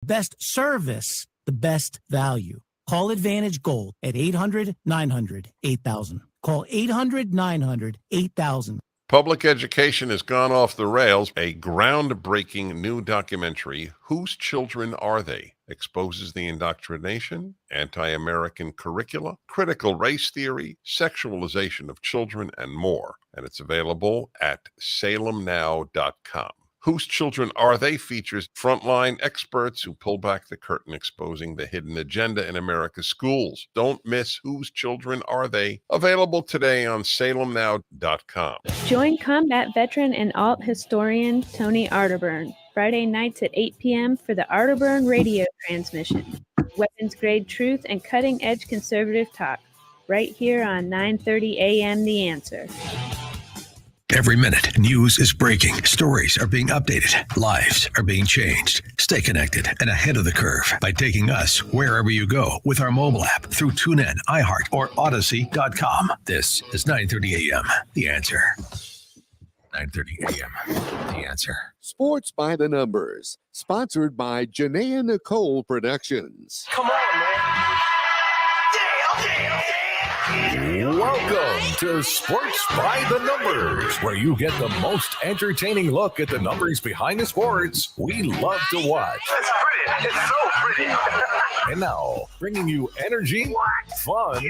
Best service, the best value. Call Advantage Gold at 800-900-8000. Call 800-900-8000. Public education has gone off the rails. A groundbreaking new documentary, Whose Children Are They?, exposes the indoctrination, anti-American curricula, critical race theory, sexualization of children, and more. And it's available at salemnow.com. Whose Children Are They? Features frontline experts who pull back the curtain, exposing the hidden agenda in America's schools. Don't miss Whose Children Are They? Available today on salemnow.com. Join combat veteran and alt historian Tony Arterburn Friday nights at 8 p.m. for the Arterburn radio transmission. Weapons-grade truth and cutting-edge conservative talk. Right here on 9:30 a.m. The Answer. Every minute, news is breaking. Stories are being updated. Lives are being changed. Stay connected and ahead of the curve by taking us wherever you go with our mobile app through TuneIn, iHeart, or Odyssey.com. This is 9:30 a.m. The Answer. 9:30 a.m. The Answer. Sports by the Numbers. Sponsored by Janaea Nicole Productions. Come on, man. Welcome to Sports by the Numbers, where you get the most entertaining look at the numbers behind the sports we love to watch. That's pretty. It's so pretty. And now, bringing you energy, fun,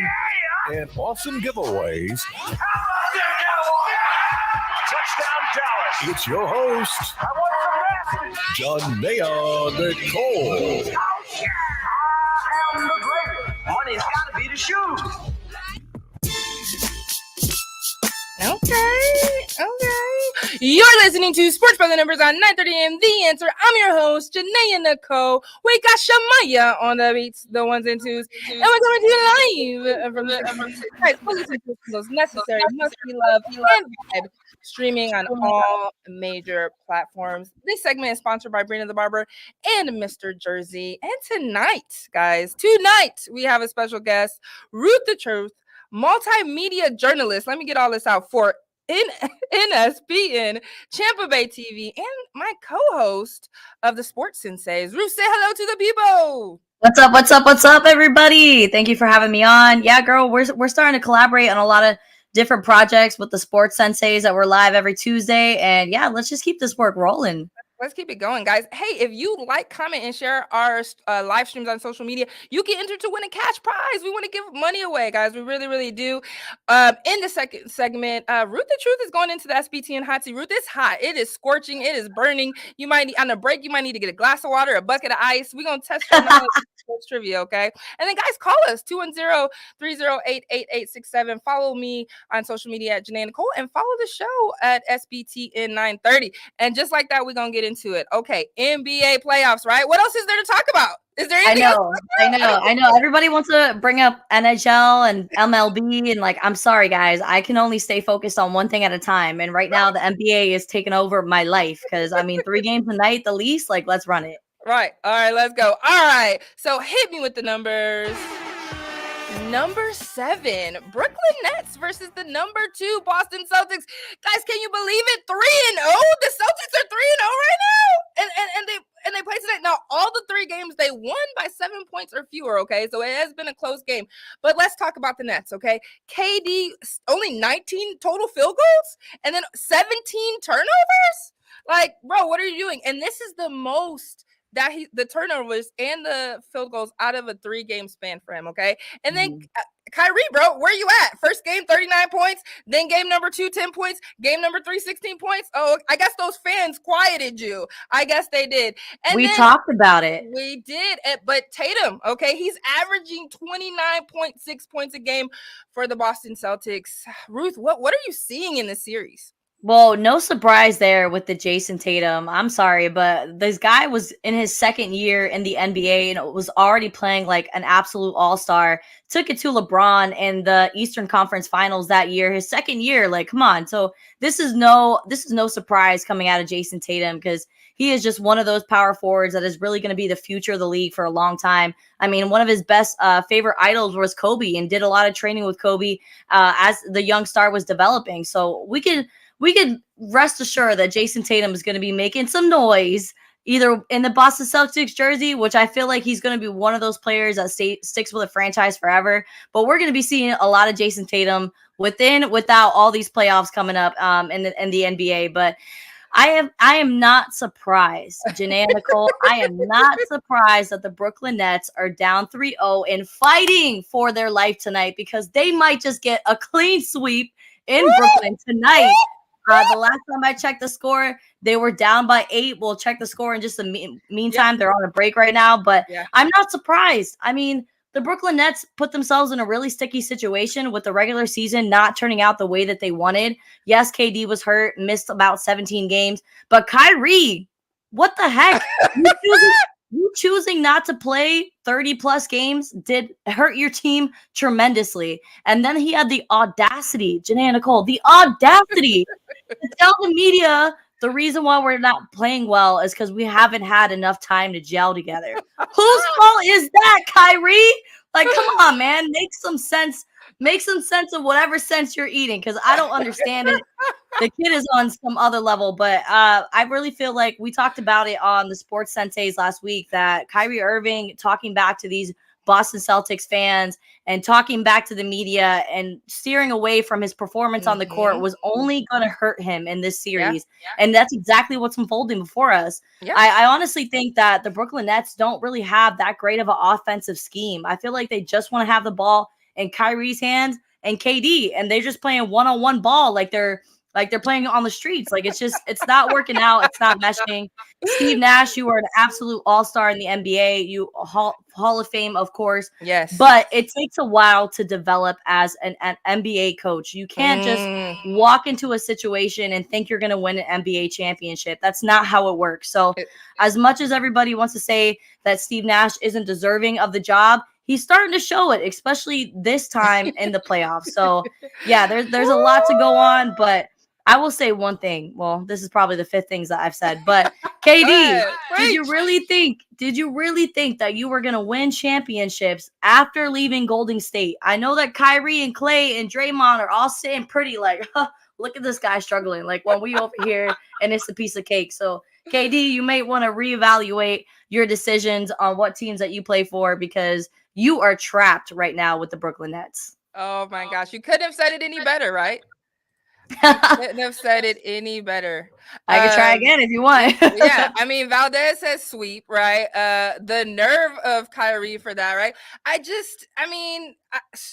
and awesome giveaways. How about them Cowboys? Touchdown, Dallas. It's your host, I want some wrestling. Janaea Nicole. Oh, yeah. I am the greatest. Money's got to be the shoes. Okay. You're listening to Sports by the Numbers on 9:30 a.m. The Answer. I'm your host, Janaea Nicole. We got Shamaya on the beats, the ones and twos, and we're coming to you live from the those necessary, must be loved, and vibe, streaming on all major platforms. This segment is sponsored by Brina the Barber and Mr. Jersey. And tonight, guys, we have a special guest, Ruth the Truth, multimedia journalist. Let me get all this out for SBTN, Tampa Bay TV, and my co-host of the Sports Senseis. Ruth, say hello to the people. What's up, everybody? Thank you for having me on. Yeah, girl, we're starting to collaborate on a lot of different projects with the Sports Senseis that we're live every Tuesday. And yeah, let's just keep this work rolling. Let's keep it going, guys. Hey, if you like, comment, and share our live streams on social media, you can enter to win a cash prize. We want to give money away, guys. We really, really do. In the second segment, Ruth the Truth is going into the SBTN hot seat. Ruth, it's hot. It is scorching. It is burning. You might need, on a break, you might need to get a glass of water, a bucket of ice. We're going to test your knowledge. Trivia, okay? And then, guys, call us 210-308-8867. Follow me on social media at Janaea Nicole and follow the show at SBTN 930. And just like that, we're going to get into it. Okay, NBA playoffs, right? What else is there to talk about? Is there anything else? I know. Everybody wants to bring up NHL and MLB, and I'm sorry, guys. I can only stay focused on one thing at a time. And right now, the NBA is taking over my life because, 3 games a night, the least. Let's run it. Right. All right, let's go. All right. So hit me with the numbers. Number 7, Brooklyn Nets versus the number 2 Boston Celtics. Guys, can you believe it? 3-0. The Celtics are 3-0 right now. And they play tonight. Now, all the 3 games they won by 7 points or fewer, okay? So it has been a close game. But let's talk about the Nets, okay? KD only 19 total field goals and then 17 turnovers? Bro, what are you doing? And this is the most that the turnovers and the field goals out of a 3-game span for him, okay? And then Kyrie, bro, where you at? First game, 39 points. Then game number 2, 10 points. Game number 3, 16 points. Oh, I guess those fans quieted you. I guess they did. And we talked about it. We did. But Tatum, okay, he's averaging 29.6 points a game for the Boston Celtics. Ruth, what are you seeing in this series? Well, no surprise there with the Jason Tatum. I'm sorry, but this guy was in his second year in the NBA and was already playing like an absolute all-star. Took it to LeBron in the Eastern Conference Finals that year, his second year. Come on. So this is no surprise coming out of Jason Tatum because he is just one of those power forwards that is really going to be the future of the league for a long time. One of his best favorite idols was Kobe and did a lot of training with Kobe as the young star was developing. So we could rest assured that Jason Tatum is going to be making some noise, either in the Boston Celtics jersey, which I feel like he's going to be one of those players that sticks with a franchise forever. But we're going to be seeing a lot of Jason Tatum without all these playoffs coming up in the NBA. But I am not surprised, Janae and Nicole. I am not surprised that the Brooklyn Nets are down 3-0 and fighting for their life tonight, because they might just get a clean sweep in Brooklyn tonight. The last time I checked the score, they were down by 8. We'll check the score in just the meantime. They're on a break right now, but I'm not surprised. I mean, the Brooklyn Nets put themselves in a really sticky situation with the regular season not turning out the way that they wanted. Yes, KD was hurt, missed about 17 games, but Kyrie, what the heck? You choosing not to play 30-plus games did hurt your team tremendously. And then he had the audacity, Janae and Nicole, the audacity to tell the media the reason why we're not playing well is because we haven't had enough time to gel together. Whose fault is that, Kyrie? Like, come on, man. Make some sense. Make some sense of whatever sense you're eating, because I don't understand it. The kid is on some other level, but I really feel like we talked about it on the Sports Senseis last week, that Kyrie Irving talking back to these Boston Celtics fans and talking back to the media and steering away from his performance on the court was only going to hurt him in this series. And that's exactly what's unfolding before us. I honestly think that the Brooklyn Nets don't really have that great of an offensive scheme. I feel like they just want to have the ball in Kyrie's hands and KD, and they're just playing one-on-one ball like they're playing on the streets. Like, it's not working out. It's not meshing. Steve Nash, you are an absolute all-star in the NBA. You Hall of Fame, of course. Yes. But it takes a while to develop as an NBA coach. You can't just walk into a situation and think you're going to win an NBA championship. That's not how it works. So as much as everybody wants to say that Steve Nash isn't deserving of the job, he's starting to show it, especially this time in the playoffs. So, yeah, there's a lot to go on, but I will say one thing. Well, this is probably the 5th things that I've said, but KD, did you really think that you were going to win championships after leaving Golden State? I know that Kyrie and Clay and Draymond are all sitting pretty like, look at this guy struggling. Like, when we over here and it's a piece of cake. So, KD, you may want to reevaluate your decisions on what teams that you play for, because you are trapped right now with the Brooklyn Nets. Oh my gosh. You couldn't have said it any better, right? You couldn't have said it any better. I can try again if you want. Yeah, I mean, Valdez says sweep, right? The nerve of Kyrie for that, right?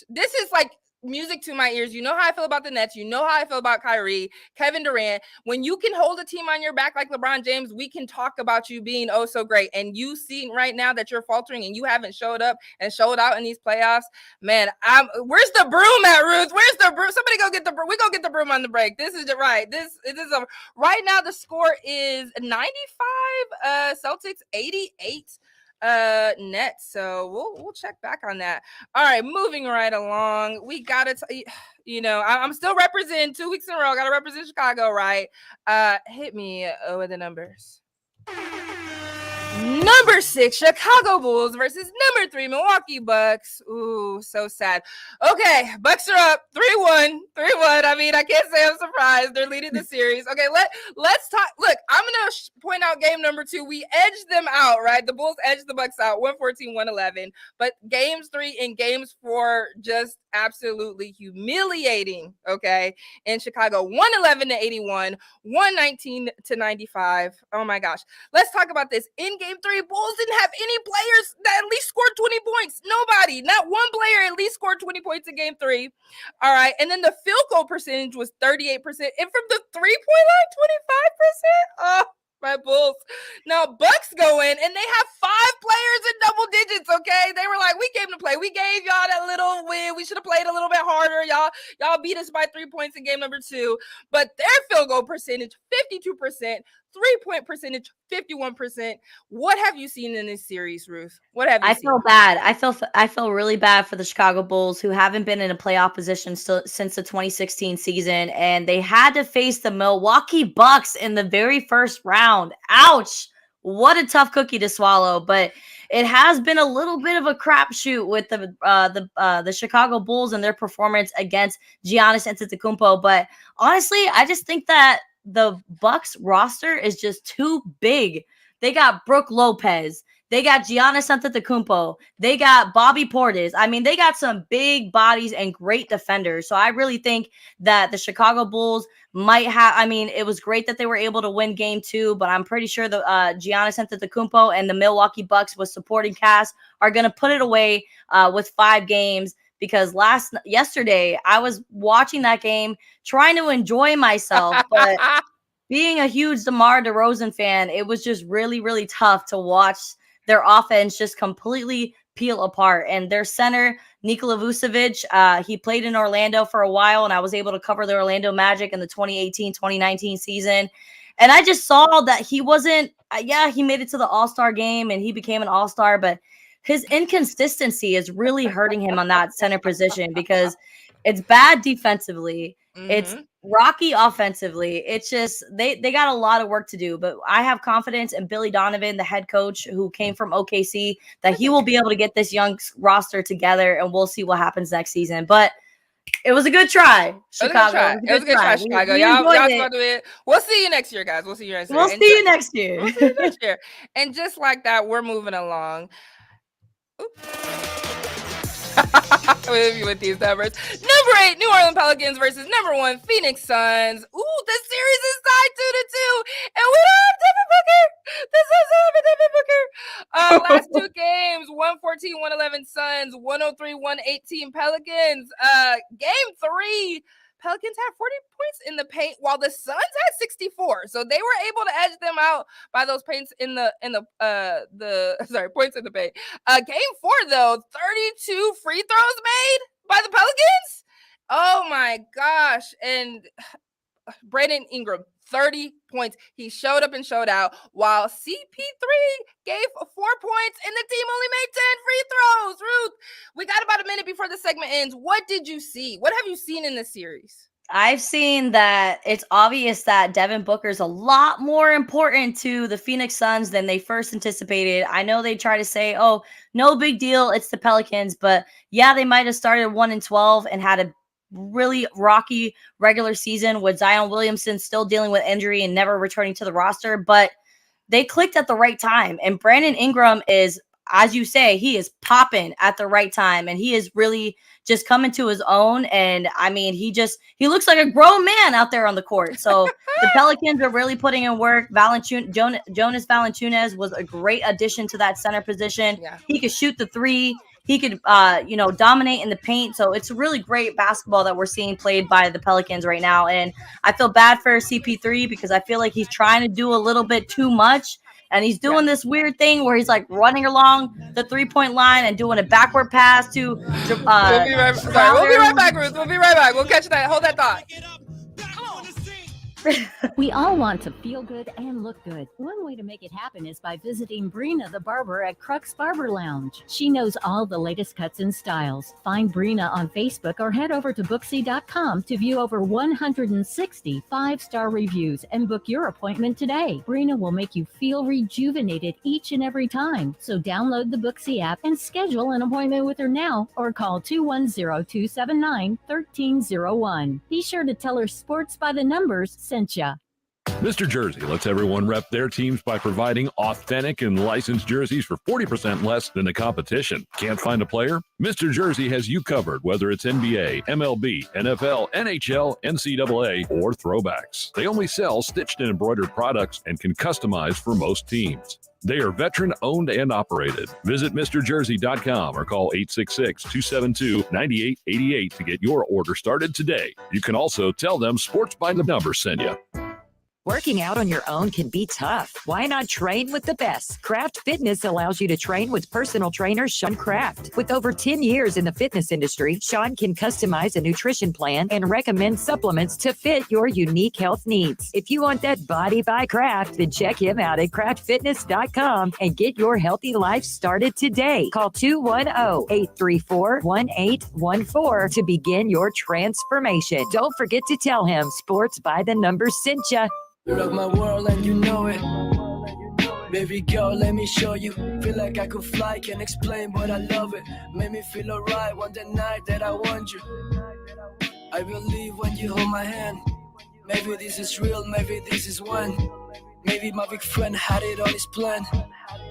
This is like music to my ears. You know how I feel about the Nets. You know how I feel about Kyrie, Kevin Durant. When you can hold a team on your back like LeBron James, we can talk about you being oh so great. And you see right now that you're faltering and you haven't showed up and showed out in these playoffs. Man, where's the broom at, Ruth? Where's the broom? Somebody go get the broom. We go get the broom on the break. This is right. Right now the score is 95 Celtics, 88 Nets. So we'll check back on that. All right, moving right along. We gotta I'm still representing 2 weeks in a row. Gotta represent Chicago, right? Hit me with the numbers. Number 6, Chicago Bulls versus number 3, Milwaukee Bucks. Ooh, so sad. Okay, Bucks are up 3-1. I mean, I can't say I'm surprised. They're leading the series. Okay, let's talk. Look, I'm going to point out game number 2. We edged them out, right? The Bulls edged the Bucks out 114-111. But games 3 and games 4 just absolutely humiliating, okay? In Chicago, 111-81, 119-95. Oh my gosh. Let's talk about this. In game 3, Bulls didn't have any players that at least scored 20 points. Nobody, not one player at least scored 20 points in game 3. All right. And then the field goal percentage was 38%. And from the 3-point line, 25%. Oh, my Bulls. Now, Bucks go in, and they have 5 players in double digits, okay? They were like, we came to play. We gave y'all that little win. We should have played a little bit harder. Y'all beat us by 3 points in game number 2. But their field goal percentage, 52%. 3-point percentage, 51%. What have you seen in this series, Ruth? What have you seen? I feel bad. I feel really bad for the Chicago Bulls, who haven't been in a playoff position since the 2016 season, and they had to face the Milwaukee Bucks in the very first round. Ouch! What a tough cookie to swallow. But it has been a little bit of a crapshoot with the Chicago Bulls and their performance against Giannis Antetokounmpo. But honestly, I just think that the Bucks roster is just too big They got Brooke Lopez. They got Giannis Antetokounmpo. They got Bobby Portis. I mean, they got some big bodies and great defenders. So I really think that the Chicago Bulls might have, I mean, it was great that they were able to win game 2, but I'm pretty sure the Giannis Antetokounmpo and the Milwaukee Bucks with supporting cast are going to put it away with 5 games. Because yesterday I was watching that game trying to enjoy myself, but being a huge DeMar DeRozan fan, it was just really, really tough to watch their offense just completely peel apart. And their center, Nikola Vucevic, he played in Orlando for a while, and I was able to cover the Orlando Magic in the 2018-2019 season. And I just saw that he wasn't, he made it to the All-Star game and he became an All-Star, but his inconsistency is really hurting him on that center position because it's bad defensively. It's rocky offensively. It's just they got a lot of work to do, but I have confidence in Billy Donovan, the head coach who came from OKC, that he will be able to get this young roster together, and we'll see what happens next season. But it was a good try, Chicago. It was a good try, Chicago. Y'all supposed to win. We'll see you next year, guys. We'll see you next year. We'll see you next year. We'll see you next year. And just like that, we're moving along. with these numbers. Number 8, New Orleans Pelicans versus number 1, Phoenix Suns. Ooh, the series is tied 2-2, and we don't have Devin Booker. The Suns don't have Devin Booker. Last 2 games, 114-111 Suns, 103-118 Pelicans. Game 3, Pelicans had 40 points in the paint, while the Suns had 64. So they were able to edge them out by those points in the points in the paint. Game 4 though, 32 free throws made by the Pelicans. Oh my gosh! And Brandon Ingram, 30 points. He showed up and showed out, while CP3 gave 4 points and the team only made 10 free throws. Ruth, we got about a minute before the segment ends. What did you see? What have you seen in this series? I've seen that it's obvious that Devin Booker is a lot more important to the Phoenix Suns than they first anticipated. I know they try to say, oh, no big deal, it's the Pelicans, but yeah, they might have started 1-12 and had a really rocky regular season with Zion Williamson still dealing with injury and never returning to the roster, but they clicked at the right time. And Brandon Ingram is, as you say, he is popping at the right time, and he is really just coming to his own. And I mean, he looks like a grown man out there on the court. So the Pelicans are really putting in work. Jonas Valanciunas was a great addition to that center position. Yeah. He could shoot the 3. He could, dominate in the paint. So it's really great basketball that we're seeing played by the Pelicans right now. And I feel bad for CP3 because I feel like he's trying to do a little bit too much. And he's doing this weird thing where he's like running along the 3-point line and doing a backward pass to. We'll be right back, Ruth. We'll be right back. We'll catch that. Hold that thought. We all want to feel good and look good. One way to make it happen is by visiting Brina the barber at Crux Barber Lounge. She knows all the latest cuts and styles. Find Brina on Facebook or head over to Booksy.com to view over 160 5-star reviews and book your appointment today. Brina will make you feel rejuvenated each and every time. So download the Booksy app and schedule an appointment with her now or call 210-279-1301. Be sure to tell her Sports by the Numbers sent ya. Mr. Jersey lets everyone rep their teams by providing authentic and licensed jerseys for 40% less than the competition. Can't find a player? Mr. Jersey has you covered, whether it's NBA, MLB, NFL, NHL, NCAA, or throwbacks. They only sell stitched and embroidered products and can customize for most teams. They are veteran-owned and operated. Visit MrJersey.com or call 866-272-9888 to get your order started today. You can also tell them Sports by the Numbers sent you. Working out on your own can be tough. Why not train with the best? Kraft Fitness allows you to train with personal trainer Sean Kraft. With over 10 years in the fitness industry, Sean can customize a nutrition plan and recommend supplements to fit your unique health needs. If you want that body by Kraft, then check him out at craftfitness.com and get your healthy life started today. Call 210-834-1814 to begin your transformation. Don't forget to tell him Sports by the Numbers sent ya. You rock my world and you know it. Baby girl, let me show you. Feel like I could fly, can't explain, but I love it. Made me feel alright on the night that I want you. I believe when you hold my hand. Maybe this is real, maybe this is one. Maybe my big friend had it on his plan.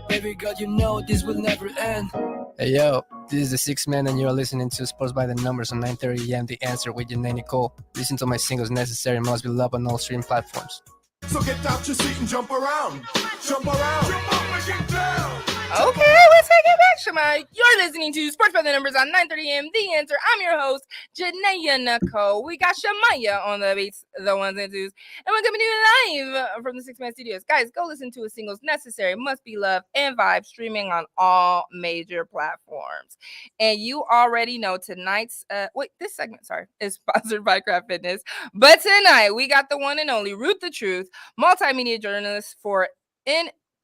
Baby girl, you know this will never end. Hey yo, this is the Sixth Man and you're listening to Sports by the Numbers on 9:30 AM. The Answer with Janae Nicole. Listen to my singles Necessary Must Be Loved on all stream platforms. So get out your seat and jump around. Jump around. Jump up and get down. Okay, let's take it back, Shemai. You're listening to Sports by the Numbers on 9:30 AM. The Answer. I'm your host, Janae Nicole. We got Shemaya on the beats, the ones and twos. And we're coming to you live from the Six Man Studios. Guys, go listen to his singles Necessary, Must Be Loved, and Vibe, streaming on all major platforms. And you already know tonight's, this segment, is sponsored by Craft Fitness. But tonight, we got the one and only Ruth the Truth, multimedia journalist for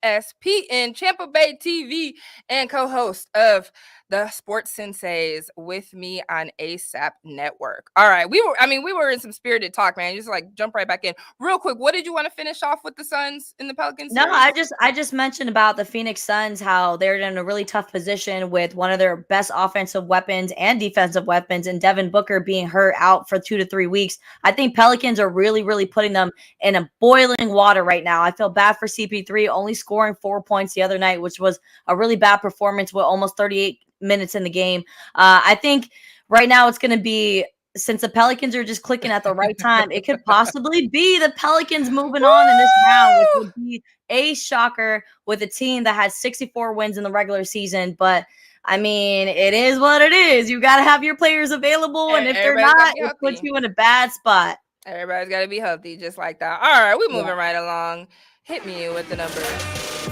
SBTN, Tampa Bay TV, and co-host of the Sports Senseis with me on ASAP Network. All right, we were in some spirited talk, man. Just like jump right back in real quick. What did you want to finish off with the Suns in the Pelicans? No, I just mentioned about the Phoenix Suns, how they're in a really tough position with one of their best offensive weapons and defensive weapons, and Devin Booker being hurt out for 2 to 3 weeks. I think Pelicans are really, really putting them in a boiling water right now. I feel bad for CP3 only scoring 4 points the other night, which was a really bad performance with almost 38 minutes in the game. I think right now it's going to be, since the Pelicans are just clicking at the right time, it could possibly be the Pelicans moving on in this round, which would be a shocker with a team that had 64 wins in the regular season. But I mean, it is what it is. You got to have your players available, and if they're not, it puts you in a bad spot. Everybody's got to be healthy, just like that. All right, we're moving right along. Hit me with the numbers.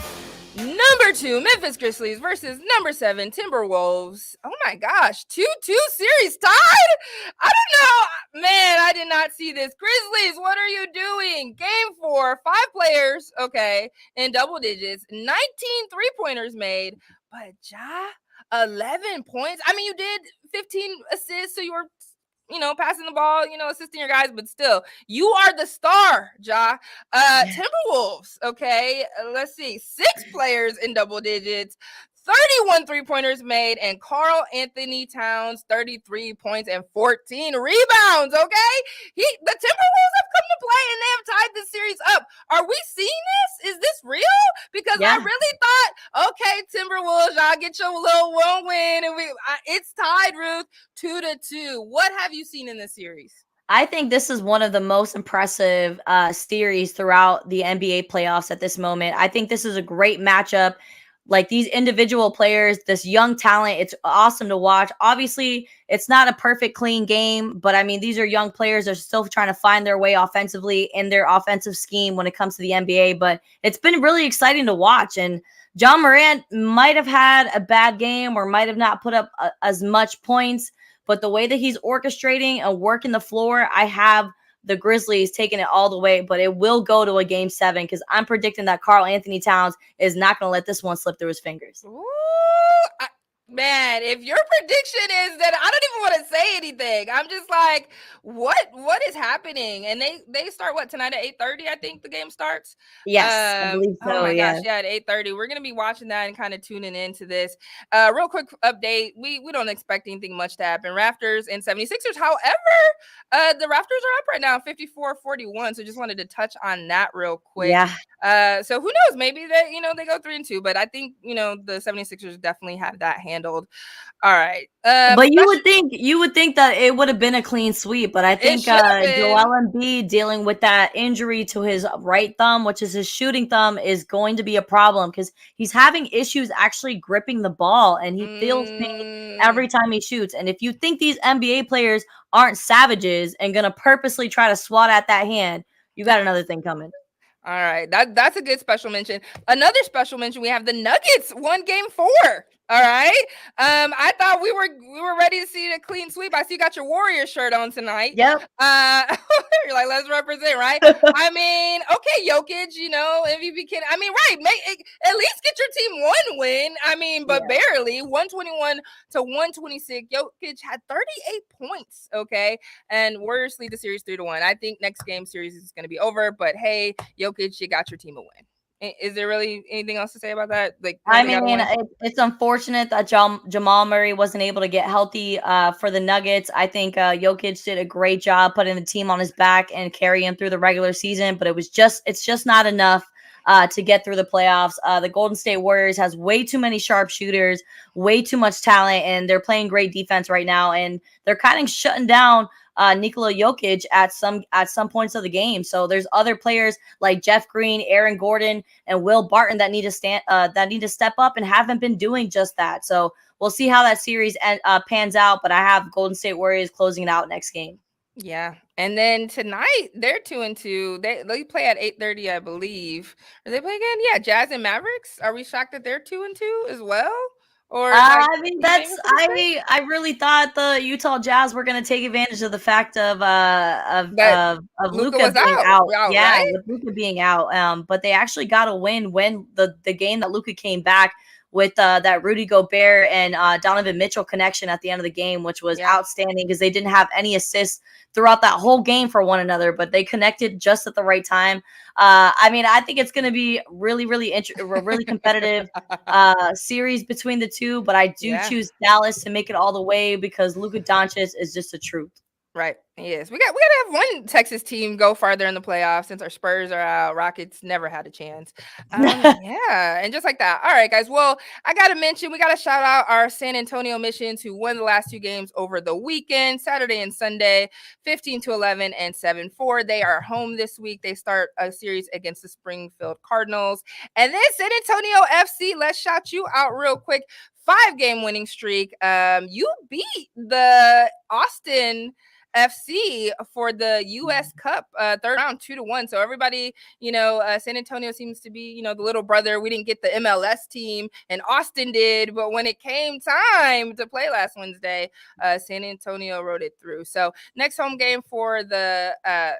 Number 2, Memphis Grizzlies versus number 7, Timberwolves. Oh my gosh, 2-2 series tied? I don't know. Man, I did not see this. Grizzlies, what are you doing? Game 4, 5 players, okay, in double digits, 19 3-pointers made, but 11 points. I mean, you did 15 assists, so you were passing the ball, assisting your guys, but still, you are the star, Timberwolves, okay? Let's see, 6 players in double digits, 31 3-pointers made, and Karl Anthony Towns, 33 points and 14 rebounds, okay? The Timberwolves have come to play, and they have tied this series up. Are we seeing this? Is this real? Because I really thought, okay, Timberwolves, y'all get your little one win, and it's tied, Ruth, 2-2. What have you seen in this series? I think this is one of the most impressive series throughout the NBA playoffs at this moment. I think this is a great matchup. Like, these individual players, this young talent, it's awesome to watch. Obviously, it's not a perfect, clean game, but I mean, these are young players. They're still trying to find their way offensively in their offensive scheme when it comes to the NBA, but it's been really exciting to watch. And John Morant might have had a bad game or might have not put up as much points, but the way that he's orchestrating and working the floor, I have the Grizzlies taking it all the way, but it will go to a game 7 because I'm predicting that Karl Anthony Towns is not going to let this one slip through his fingers. Ooh, man, if your prediction is that, I don't even want to say anything. I'm just like, what is happening? And they start tonight at 8:30, I think the game starts. Yes, I believe so. Oh my gosh, yeah, at 8:30. We're gonna be watching that and kind of tuning into this. Real quick update. We don't expect anything much to happen. Raptors and 76ers. However, the Raptors are up right now, 54-41. So just wanted to touch on that real quick. Yeah. So who knows? Maybe they go 3-2, but I think the 76ers definitely have that handled. All right. But you would think that it would have been a clean sweep, but I think Joel Embiid dealing with that injury to his right thumb, which is his shooting thumb, is going to be a problem because he's having issues actually gripping the ball, and he feels pain every time he shoots. And if you think these NBA players aren't savages and gonna purposely try to swat at that hand, you got another thing coming. All right, that's a good special mention. Another special mention, we have the Nuggets won game 4. All right. I thought we were ready to see the clean sweep. I see you got your Warrior shirt on tonight. Yep. You're like, let's represent, right? I mean, okay, Jokic, MVP can. I mean, right, at least get your team one win. I mean, but barely 121 to 126. Jokic had 38 points. Okay, and Warriors lead the series 3-1. I think next game series is going to be over. But hey, Jokic, you got your team a win. Is there really anything else to say about that? I mean, it's unfortunate that Jamal Murray wasn't able to get healthy for the Nuggets. I think Jokic did a great job putting the team on his back and carrying him through the regular season, but it's just not enough to get through the playoffs. The Golden State Warriors has way too many sharpshooters, way too much talent, and they're playing great defense right now. And they're kind of shutting down Nikola Jokic at some points of the game. So there's other players like Jeff Green, Aaron Gordon, and Will Barton that need to step up and haven't been doing just that. So we'll see how that series pans out. But I have Golden State Warriors closing it out next game. Yeah. And then tonight they're 2-2. They play at 8:30, I believe. Are they playing again? Yeah, Jazz and Mavericks. Are we shocked that they're 2-2 as well? Or I mean, I really thought the Utah Jazz were going to take advantage of the fact of Luka was being out, yeah, right? with Luka being out. But they actually got a win when the game that Luka came back with that Rudy Gobert and Donovan Mitchell connection at the end of the game, which was outstanding because they didn't have any assists throughout that whole game for one another, but they connected just at the right time. I mean, I think it's going to be really, really competitive series between the two, but I do choose Dallas to make it all the way because Luka Doncic is just the truth. Right. Yes. We got to have one Texas team go farther in the playoffs since our Spurs are out. Rockets never had a chance. Yeah. And just like that. All right, guys. Well, I got to mention, we got to shout out our San Antonio Missions who won the last two games over the weekend, Saturday and Sunday, 15-11 and 7-4. They are home this week. They start a series against the Springfield Cardinals. And then San Antonio FC, let's shout you out real quick. 5-game winning streak. You beat the Austin FC for the U.S. Cup third round 2-1. So everybody, San Antonio seems to be, the little brother. We didn't get the MLS team, and Austin did. But when it came time to play last Wednesday, San Antonio rode it through. So next home game for the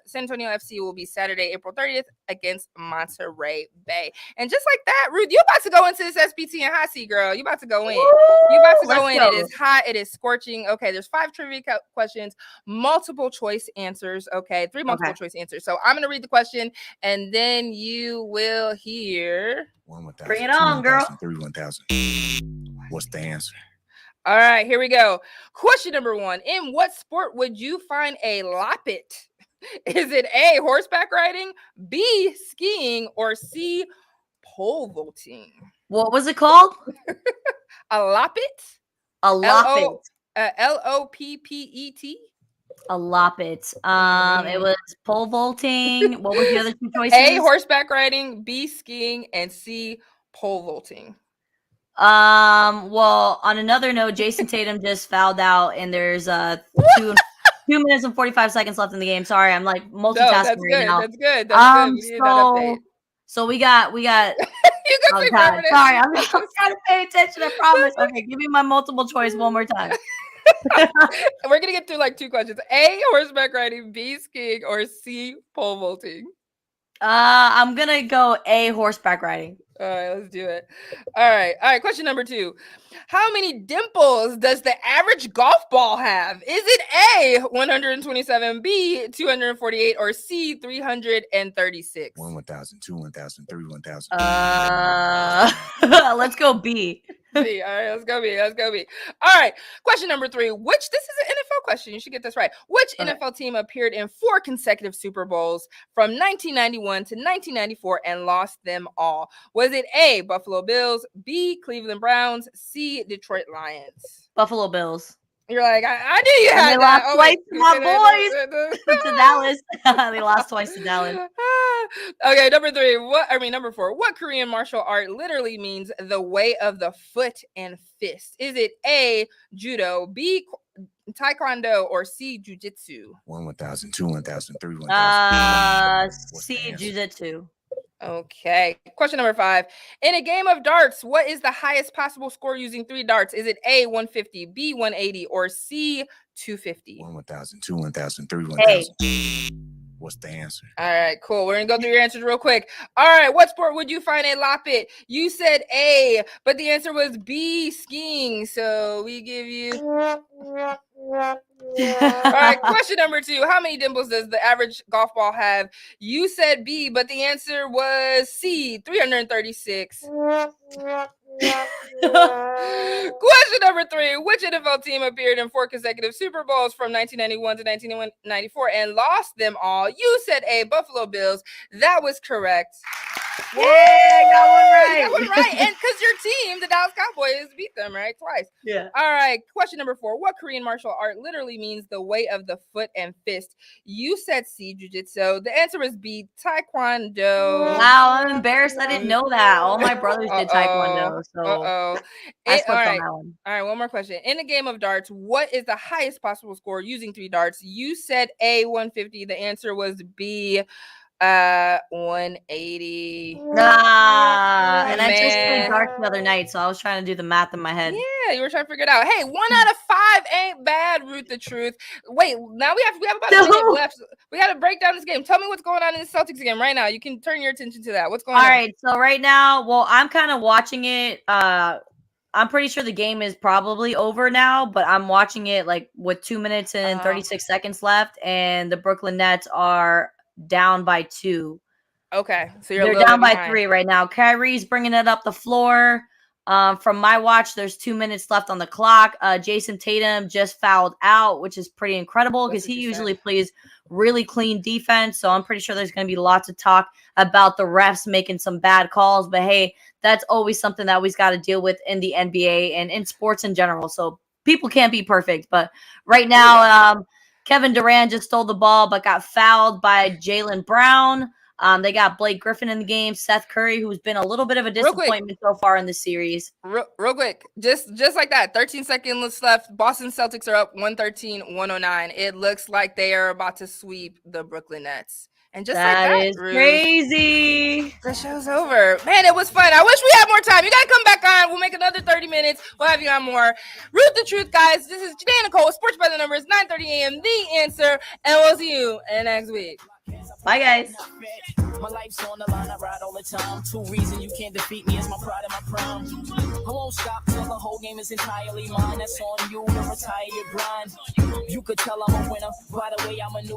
San Antonio FC will be Saturday, April 30th against Monterey Bay. And just like that, Ruth, you about to go into this SBTN hot seat, girl. You about to go in. You about to go in. Go. It is hot. It is scorching. Okay, there's 5 trivia questions. Multiple choice answers. Okay, 3 multiple choice answers. So I'm going to read the question and then you will hear. 1,000, bring it on, girl. 1,000. What's the answer? All right, here we go. Question number 1. In what sport would you find a loppet? Is it A, horseback riding, B, skiing, or C, pole vaulting? What was it called? A loppet? A loppet. Loppet. A loppet. It was pole vaulting. What were the other 2 choices? A, horseback riding, B, skiing, and C, pole vaulting. Well, on another note, Jason Tatum just fouled out, and there's 2 minutes and 45 seconds left in the game. Sorry, I'm like multitasking right now. That's good. That's good. We need that update. So we got. You got Sorry, I'm trying to pay attention. I promise. Okay, give me my multiple choice one more time. We're gonna get through like 2 questions. A, horseback riding, B, skiing, or C, pole vaulting. I'm gonna go A, horseback riding. All right, let's do it. All right. Question number 2. How many dimples does the average golf ball have? Is it A, 127, B, 248, or C, 336? 1,000, 2, 1,000, 3, 1,000. Let's go B. B. All right, let's go B. All right. Question number 3. This is an NFL question. You should get this right. Which NFL team appeared in 4 consecutive Super Bowls from 1991 to 1994 and lost them all? Was it A, Buffalo Bills, B, Cleveland Browns, C, Detroit Lions? Buffalo Bills. You're like, I knew you had that. They lost twice to my boys to Dallas. They lost twice to Dallas. Okay, number 4. What Korean martial art literally means the way of the foot and fist? Is it A, judo, B, taekwondo, or C, jiu-jitsu? 1,000, 2, 1,000, 3, 1,000. C, jiu-jitsu. Okay. Question number 5. In a game of darts, what is the highest possible score using 3 darts? Is it A, 150, B, 180, or C, 250? 1,000, 2, 1,000, 3, 1,000. What's the answer? All right, cool. We're going to go through your answers real quick. All right, what sport would you find a loppet? You said A, but the answer was B, skiing. So we give you... All right, question number 2. How many dimples does the average golf ball have? You said B, but the answer was C, 336. Question number 3. Which NFL team appeared in 4 consecutive Super Bowls from 1991 to 1994 and lost them all? You said A, Buffalo Bills. That was correct. Yeah, I got one right. You got one right. And because your team, the Dallas Cowboys, beat them, right? Twice. Yeah. All right. Question number 4. What Korean martial art literally means the way of the foot and fist? You said C, Jiu-Jitsu. The answer was B, Taekwondo. Wow, I'm embarrassed. I didn't know that. All my brothers did Taekwondo. So Uh-oh. I slipped All on right. that one. All right, one more question. In a game of darts, what is the highest possible score using 3 darts? You said A, 150. The answer was B, 180. And I just played darts the other night, so I was trying to do the math in my head. Yeah, you were trying to figure it out. Hey, 1 out of 5 ain't bad, Ruth the Truth. Wait, now we have about a minute left. We got to break down this game. Tell me what's going on in the Celtics game right now. You can turn your attention to that. What's going on? All right, so right now, well, I'm kind of watching it. I'm pretty sure the game is probably over now, but I'm watching it like with 2 minutes and 36 seconds left, and the Brooklyn Nets are down by 2. Okay, so they're down by 3 right now. Kyrie's bringing it up the floor. From my watch, there's 2 minutes left on the clock. Jason Tatum just fouled out, which is pretty incredible because he usually plays really clean defense. So I'm pretty sure there's going to be lots of talk about the refs making some bad calls. But hey, that's always something that we've got to deal with in the NBA and in sports in general. So people can't be perfect. But right now, Kevin Durant just stole the ball but got fouled by Jaylen Brown. They got Blake Griffin in the game, Seth Curry, who's been a little bit of a disappointment so far in the series. Real quick, just like that, 13 seconds left. Boston Celtics are up 113-109. It looks like they are about to sweep the Brooklyn Nets. And just like that is crazy. The show's over. Man, it was fun. I wish we had more time. You got to come back on. We'll make another 30 minutes. We'll have you on more. Ruth the Truth, guys. This is Janae Nicole, Sports by the Numbers, 9:30 a.m. The Answer. And we'll see you next week. Bye, guys. My life's on the line, I ride all the time. 2 reasons you can't defeat me is my pride and my prime. I won't stop till the whole game is entirely mine. That's on you to retire your grind. You could tell I'm a winner by the way I'm a new.